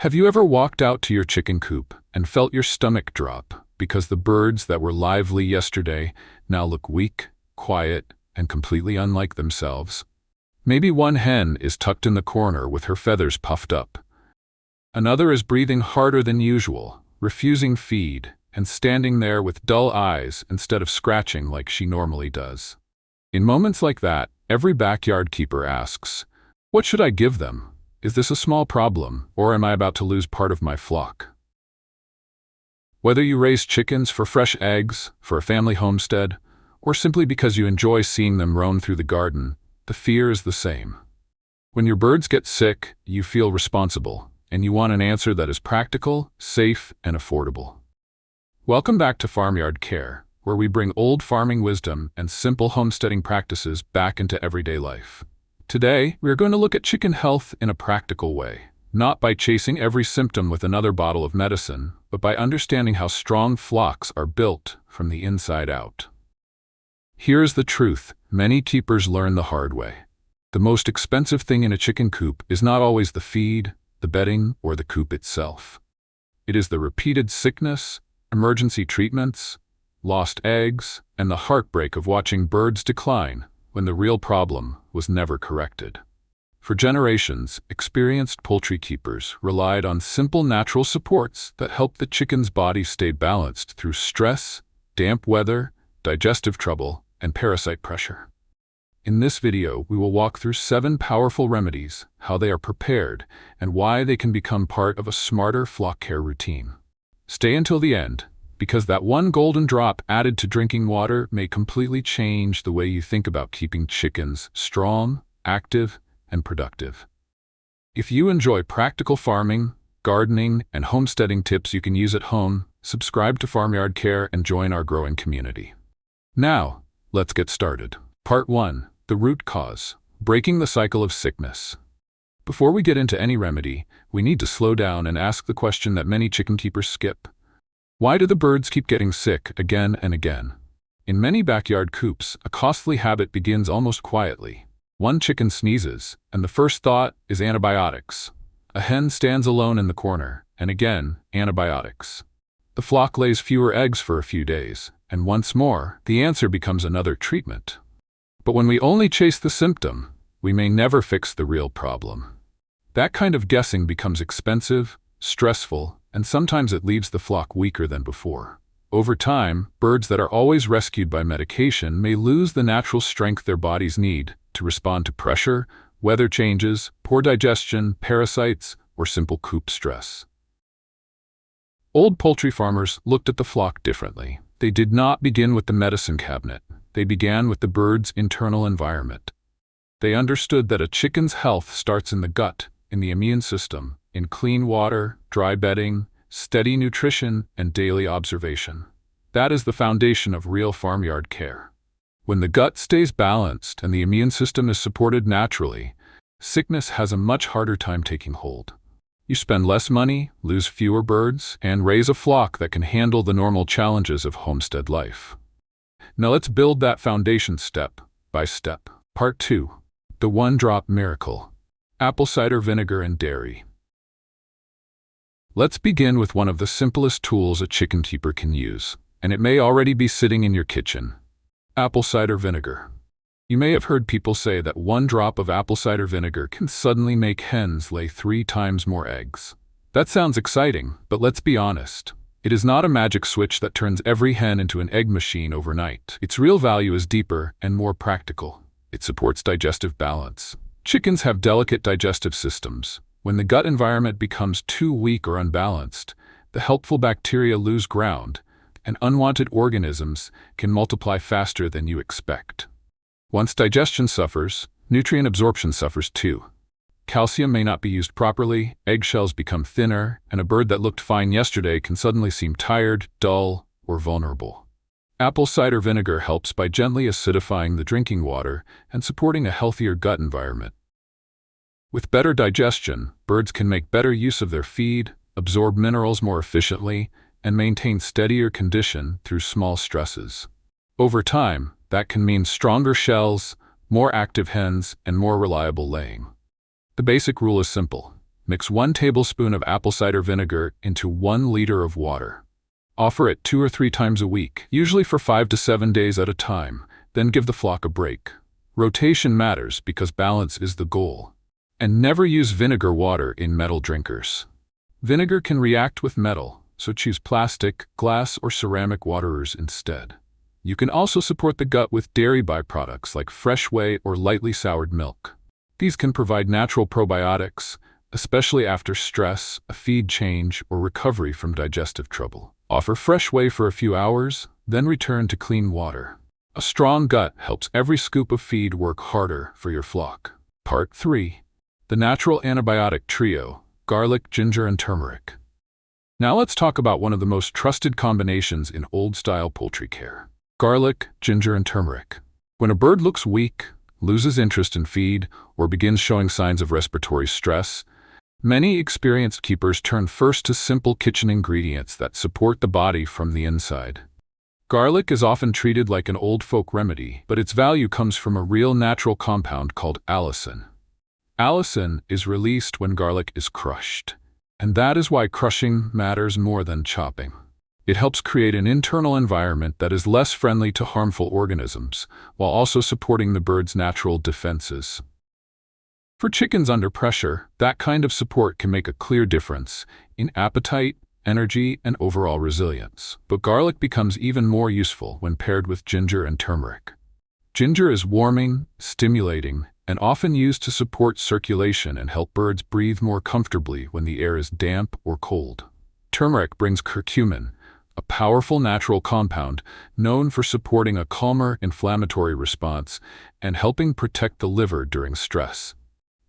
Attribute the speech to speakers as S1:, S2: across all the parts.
S1: Have you ever walked out to your chicken coop and felt your stomach drop because the birds that were lively yesterday now look weak, quiet, and completely unlike themselves? Maybe one hen is tucked in the corner with her feathers puffed up. Another is breathing harder than usual, refusing feed, and standing there with dull eyes instead of scratching like she normally does. In moments like that, every backyard keeper asks, "What should I give them? Is this a small problem, or am I about to lose part of my flock?" Whether you raise chickens for fresh eggs, for a family homestead, or simply because you enjoy seeing them roam through the garden, the fear is the same. When your birds get sick, you feel responsible, and you want an answer that is practical, safe, and affordable. Welcome back to Farmyard Care, where we bring old farming wisdom and simple homesteading practices back into everyday life. Today, we are going to look at chicken health in a practical way, not by chasing every symptom with another bottle of medicine, but by understanding how strong flocks are built from the inside out. Here's the truth: many keepers learn the hard way. The most expensive thing in a chicken coop is not always the feed, the bedding, or the coop itself. It is the repeated sickness, emergency treatments, lost eggs, and the heartbreak of watching birds decline when the real problem was never corrected. For generations, experienced poultry keepers relied on simple natural supports that helped the chicken's body stay balanced through stress, damp weather, digestive trouble, and parasite pressure. In this video, we will walk through 7 powerful remedies, how they are prepared, and why they can become part of a smarter flock care routine. Stay until the end, because that one golden drop added to drinking water may completely change the way you think about keeping chickens strong, active, and productive. If you enjoy practical farming, gardening, and homesteading tips you can use at home, subscribe to Farmyard Care and join our growing community. Now, let's get started. Part 1. The root cause: breaking the cycle of sickness. Before we get into any remedy, we need to slow down and ask the question that many chicken keepers skip. Why do the birds keep getting sick again and again? In many backyard coops, a costly habit begins almost quietly. One chicken sneezes, and the first thought is antibiotics. A hen stands alone in the corner, and again, antibiotics. The flock lays fewer eggs for a few days, and once more, the answer becomes another treatment. But when we only chase the symptom, we may never fix the real problem. That kind of guessing becomes expensive, stressful, and sometimes it leaves the flock weaker than before. Over time, birds that are always rescued by medication may lose the natural strength their bodies need to respond to pressure, weather changes, poor digestion, parasites, or simple coop stress. Old poultry farmers looked at the flock differently. They did not begin with the medicine cabinet. They began with the bird's internal environment. They understood that a chicken's health starts in the gut, in the immune system, in clean water, dry bedding, steady nutrition, and daily observation. That is the foundation of real farmyard care. When the gut stays balanced and the immune system is supported naturally, sickness has a much harder time taking hold. You spend less money, lose fewer birds, and raise a flock that can handle the normal challenges of homestead life. Now let's build that foundation step by step. Part 2. The one-drop miracle: apple cider vinegar and dairy. Let's begin with one of the simplest tools a chicken keeper can use, and it may already be sitting in your kitchen: apple cider vinegar. You may have heard people say that one drop of apple cider vinegar can suddenly make hens lay 3 times more eggs. That sounds exciting, but let's be honest. It is not a magic switch that turns every hen into an egg machine overnight. Its real value is deeper and more practical. It supports digestive balance. Chickens have delicate digestive systems. When the gut environment becomes too weak or unbalanced, the helpful bacteria lose ground, and unwanted organisms can multiply faster than you expect. Once digestion suffers, nutrient absorption suffers too. Calcium may not be used properly, eggshells become thinner, and a bird that looked fine yesterday can suddenly seem tired, dull, or vulnerable. Apple cider vinegar helps by gently acidifying the drinking water and supporting a healthier gut environment. With better digestion, birds can make better use of their feed, absorb minerals more efficiently, and maintain steadier condition through small stresses. Over time, that can mean stronger shells, more active hens, and more reliable laying. The basic rule is simple: Mix 1 tablespoon of apple cider vinegar into 1 liter of water. Offer it 2 or 3 times a week, usually for 5 to 7 days at a time, then give the flock a break. Rotation matters because balance is the goal. And never use vinegar water in metal drinkers. Vinegar can react with metal, so choose plastic, glass, or ceramic waterers instead. You can also support the gut with dairy byproducts like fresh whey or lightly soured milk. These can provide natural probiotics, especially after stress, a feed change, or recovery from digestive trouble. Offer fresh whey for a few hours, then return to clean water. A strong gut helps every scoop of feed work harder for your flock. Part 3. The natural antibiotic trio: garlic, ginger, and turmeric. Now let's talk about one of the most trusted combinations in old-style poultry care: garlic, ginger, and turmeric. When a bird looks weak, loses interest in feed, or begins showing signs of respiratory stress, many experienced keepers turn first to simple kitchen ingredients that support the body from the inside. Garlic is often treated like an old folk remedy, but its value comes from a real natural compound called allicin. Allicin is released when garlic is crushed, and that is why crushing matters more than chopping. It helps create an internal environment that is less friendly to harmful organisms, while also supporting the bird's natural defenses. For chickens under pressure, that kind of support can make a clear difference in appetite, energy, and overall resilience. But garlic becomes even more useful when paired with ginger and turmeric. Ginger is warming, stimulating, and often used to support circulation and help birds breathe more comfortably when the air is damp or cold. Turmeric brings curcumin, a powerful natural compound known for supporting a calmer inflammatory response and helping protect the liver during stress.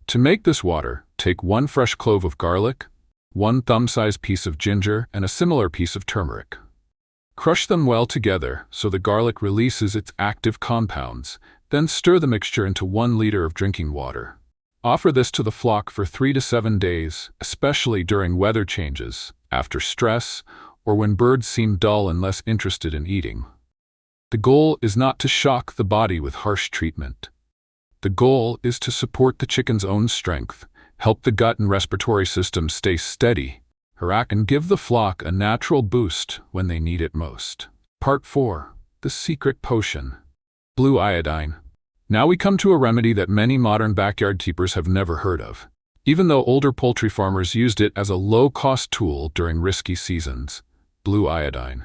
S1: To make this water, take 1 fresh clove of garlic, 1 thumb-sized piece of ginger, and a similar piece of turmeric. Crush them well together so the garlic releases its active compounds, then stir the mixture into 1 liter of drinking water. Offer this to the flock for 3 to 7 days, especially during weather changes, after stress, or when birds seem dull and less interested in eating. The goal is not to shock the body with harsh treatment. The goal is to support the chicken's own strength, help the gut and respiratory system stay steady, and give the flock a natural boost when they need it most. Part 4. The secret potion: blue iodine. Now we come to a remedy that many modern backyard keepers have never heard of, even though older poultry farmers used it as a low-cost tool during risky seasons: blue iodine.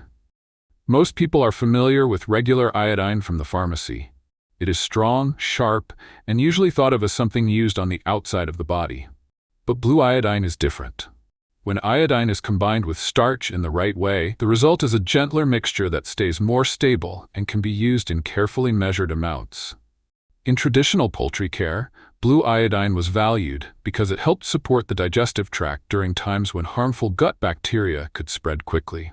S1: Most people are familiar with regular iodine from the pharmacy. It is strong, sharp, and usually thought of as something used on the outside of the body. But blue iodine is different. When iodine is combined with starch in the right way, the result is a gentler mixture that stays more stable and can be used in carefully measured amounts. In traditional poultry care, blue iodine was valued because it helped support the digestive tract during times when harmful gut bacteria could spread quickly.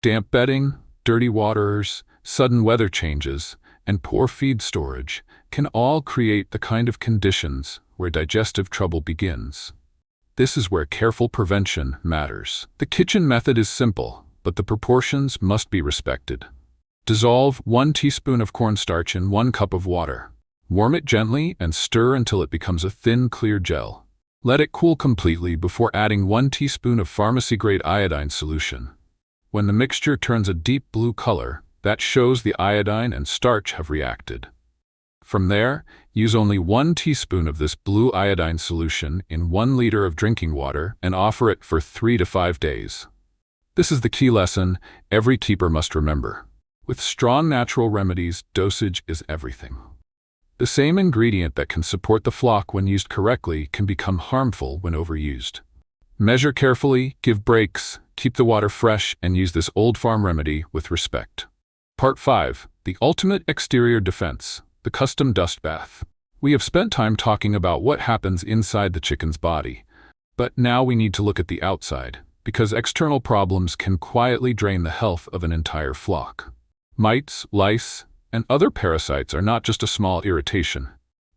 S1: Damp bedding, dirty waterers, sudden weather changes, and poor feed storage can all create the kind of conditions where digestive trouble begins. This is where careful prevention matters. The kitchen method is simple, but the proportions must be respected. Dissolve 1 teaspoon of cornstarch in 1 cup of water. Warm it gently and stir until it becomes a thin, clear gel. Let it cool completely before adding 1 teaspoon of pharmacy-grade iodine solution. When the mixture turns a deep blue color, that shows the iodine and starch have reacted. From there, use only 1 teaspoon of this blue iodine solution in 1 liter of drinking water and offer it for 3 to 5 days. This is the key lesson every keeper must remember. With strong natural remedies, dosage is everything. The same ingredient that can support the flock when used correctly can become harmful when overused. Measure carefully, give breaks, keep the water fresh, and use this old farm remedy with respect. Part 5. The ultimate exterior defense: the custom dust bath. We have spent time talking about what happens inside the chicken's body, but now we need to look at the outside, because external problems can quietly drain the health of an entire flock. Mites, lice, and other parasites are not just a small irritation.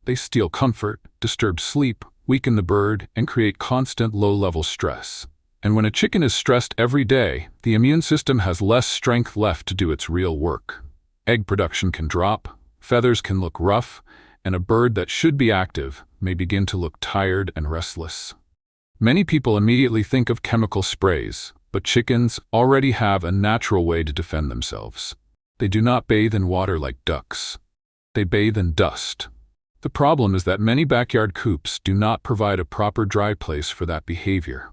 S1: They steal comfort, disturb sleep, weaken the bird, and create constant low-level stress. And when a chicken is stressed every day, the immune system has less strength left to do its real work. Egg production can drop, feathers can look rough, and a bird that should be active may begin to look tired and restless. Many people immediately think of chemical sprays, but chickens already have a natural way to defend themselves. They do not bathe in water like ducks. They bathe in dust. The problem is that many backyard coops do not provide a proper dry place for that behavior.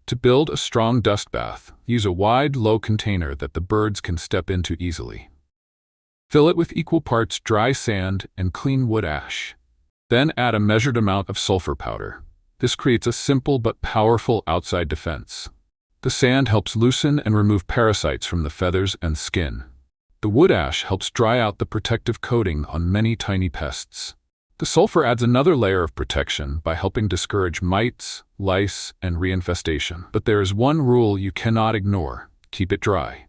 S1: To build a strong dust bath, use a wide, low container that the birds can step into easily. Fill it with equal parts dry sand and clean wood ash. Then add a measured amount of sulfur powder. This creates a simple but powerful outside defense. The sand helps loosen and remove parasites from the feathers and skin. The wood ash helps dry out the protective coating on many tiny pests. The sulfur adds another layer of protection by helping discourage mites, lice, and reinfestation. But there is one rule you cannot ignore: keep it dry.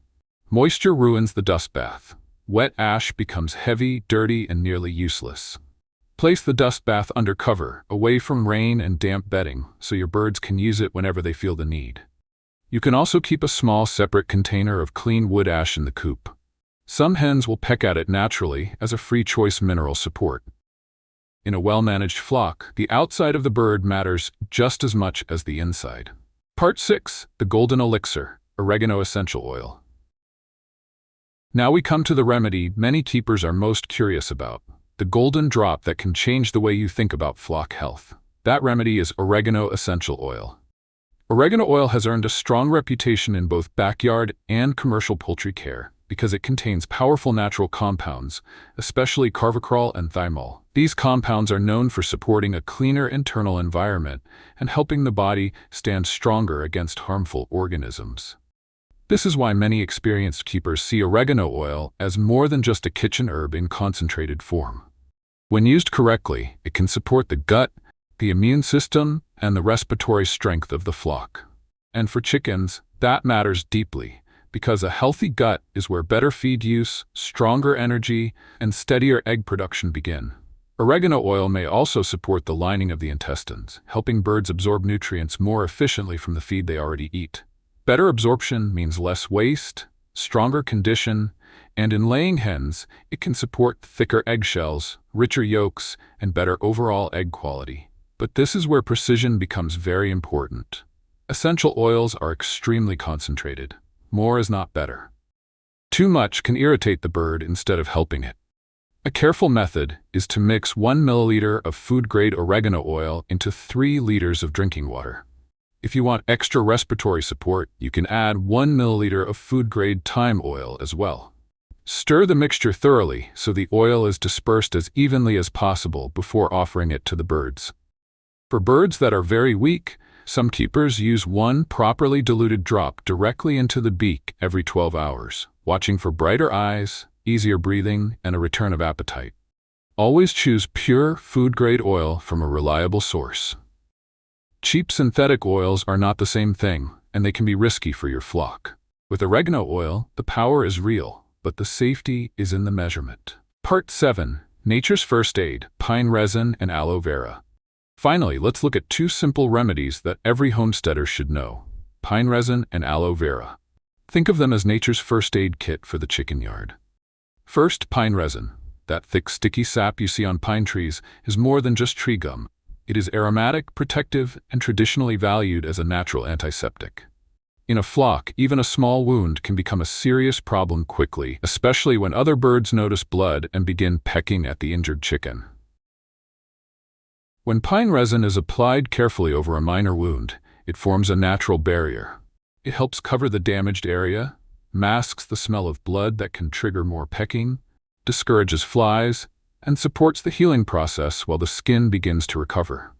S1: Moisture ruins the dust bath. Wet ash becomes heavy, dirty, and nearly useless. Place the dust bath under cover, away from rain and damp bedding, so your birds can use it whenever they feel the need. You can also keep a small separate container of clean wood ash in the coop. Some hens will peck at it naturally as a free choice mineral support. In a well-managed flock, the outside of the bird matters just as much as the inside. Part 6. The Golden Elixir, Oregano Essential Oil. Now we come to the remedy many keepers are most curious about, the golden drop that can change the way you think about flock health. That remedy is oregano essential oil. Oregano oil has earned a strong reputation in both backyard and commercial poultry care because it contains powerful natural compounds, especially carvacrol and thymol. These compounds are known for supporting a cleaner internal environment and helping the body stand stronger against harmful organisms. This is why many experienced keepers see oregano oil as more than just a kitchen herb in concentrated form. When used correctly, it can support the gut, the immune system, and the respiratory strength of the flock. And for chickens, that matters deeply, because a healthy gut is where better feed use, stronger energy, and steadier egg production begin. Oregano oil may also support the lining of the intestines, helping birds absorb nutrients more efficiently from the feed they already eat. Better absorption means less waste, stronger condition, and in laying hens, it can support thicker eggshells, richer yolks, and better overall egg quality. But this is where precision becomes very important. Essential oils are extremely concentrated. More is not better. Too much can irritate the bird instead of helping it. A careful method is to mix 1 milliliter of food-grade oregano oil into 3 liters of drinking water. If you want extra respiratory support, you can add 1 milliliter of food-grade thyme oil as well. Stir the mixture thoroughly so the oil is dispersed as evenly as possible before offering it to the birds. For birds that are very weak, some keepers use 1 properly diluted drop directly into the beak every 12 hours, watching for brighter eyes, easier breathing, and a return of appetite. Always choose pure, food-grade oil from a reliable source. Cheap synthetic oils are not the same thing, and they can be risky for your flock. With oregano oil, the power is real, but the safety is in the measurement. Part 7. Nature's First Aid, Pine Resin and Aloe Vera. Finally, let's look at 2 simple remedies that every homesteader should know: pine resin and aloe vera. Think of them as nature's first aid kit for the chicken yard. First, pine resin. That thick, sticky sap you see on pine trees is more than just tree gum. It is aromatic, protective, and traditionally valued as a natural antiseptic. In a flock, even a small wound can become a serious problem quickly, especially when other birds notice blood and begin pecking at the injured chicken. When pine resin is applied carefully over a minor wound, it forms a natural barrier. It helps cover the damaged area, masks the smell of blood that can trigger more pecking, discourages flies, and supports the healing process while the skin begins to recover.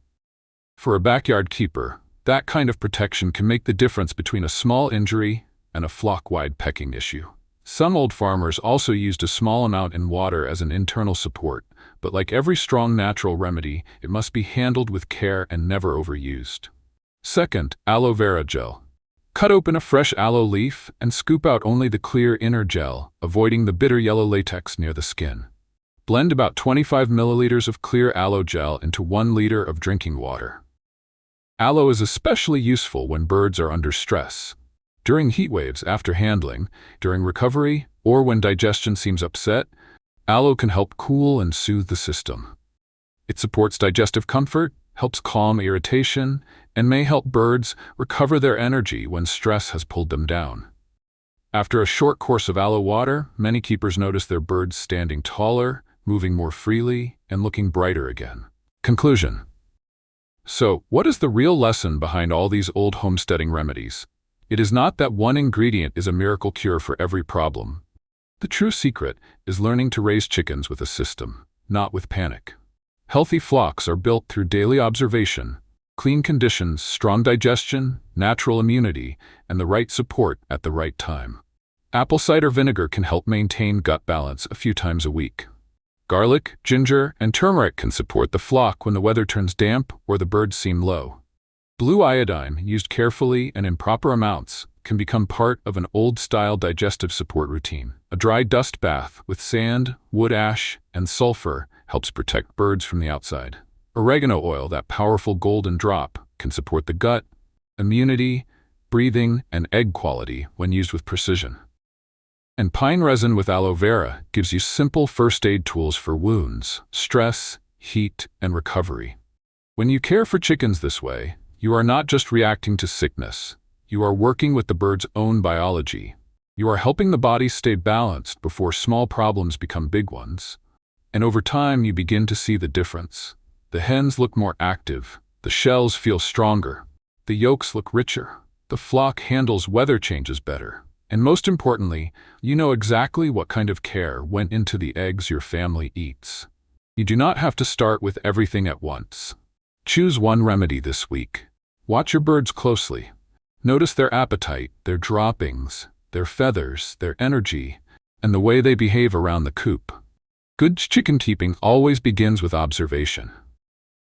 S1: For a backyard keeper, that kind of protection can make the difference between a small injury and a flock-wide pecking issue. Some old farmers also used a small amount in water as an internal support, but like every strong natural remedy, it must be handled with care and never overused. Second, aloe vera gel. Cut open a fresh aloe leaf and scoop out only the clear inner gel, avoiding the bitter yellow latex near the skin. Blend about 25 milliliters of clear aloe gel into 1 liter of drinking water. Aloe is especially useful when birds are under stress. During heat waves after handling, during recovery, or when digestion seems upset, aloe can help cool and soothe the system. It supports digestive comfort, helps calm irritation, and may help birds recover their energy when stress has pulled them down. After a short course of aloe water, many keepers notice their birds standing taller, moving more freely, and looking brighter again. Conclusion. So, what is the real lesson behind all these old homesteading remedies? It is not that one ingredient is a miracle cure for every problem. The true secret is learning to raise chickens with a system, not with panic. Healthy flocks are built through daily observation, clean conditions, strong digestion, natural immunity, and the right support at the right time. Apple cider vinegar can help maintain gut balance a few times a week. Garlic, ginger, and turmeric can support the flock when the weather turns damp or the birds seem low. Blue iodine, used carefully and in proper amounts, can become part of an old-style digestive support routine. A dry dust bath with sand, wood ash, and sulfur helps protect birds from the outside. Oregano oil, that powerful golden drop, can support the gut, immunity, breathing, and egg quality when used with precision. And pine resin with aloe vera gives you simple first aid tools for wounds, stress, heat, and recovery. When you care for chickens this way, you are not just reacting to sickness. You are working with the bird's own biology. You are helping the body stay balanced before small problems become big ones. And over time, you begin to see the difference. The hens look more active, the shells feel stronger, the yolks look richer, the flock handles weather changes better. And most importantly, you know exactly what kind of care went into the eggs your family eats. You do not have to start with everything at once. Choose one remedy this week. Watch your birds closely. Notice their appetite, their droppings, their feathers, their energy, and the way they behave around the coop. Good chicken keeping always begins with observation.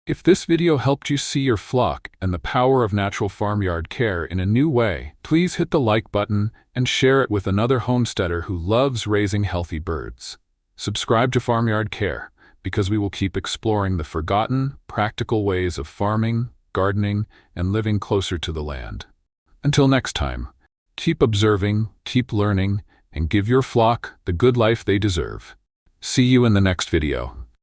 S1: If this video helped you see your flock and the power of natural farmyard care in a new way, please hit the like button and share it with another homesteader who loves raising healthy birds. Subscribe to Farmyard Care, because we will keep exploring the forgotten, practical ways of farming, gardening, and living closer to the land. Until next time, keep observing, keep learning, and give your flock the good life they deserve. See you in the next video.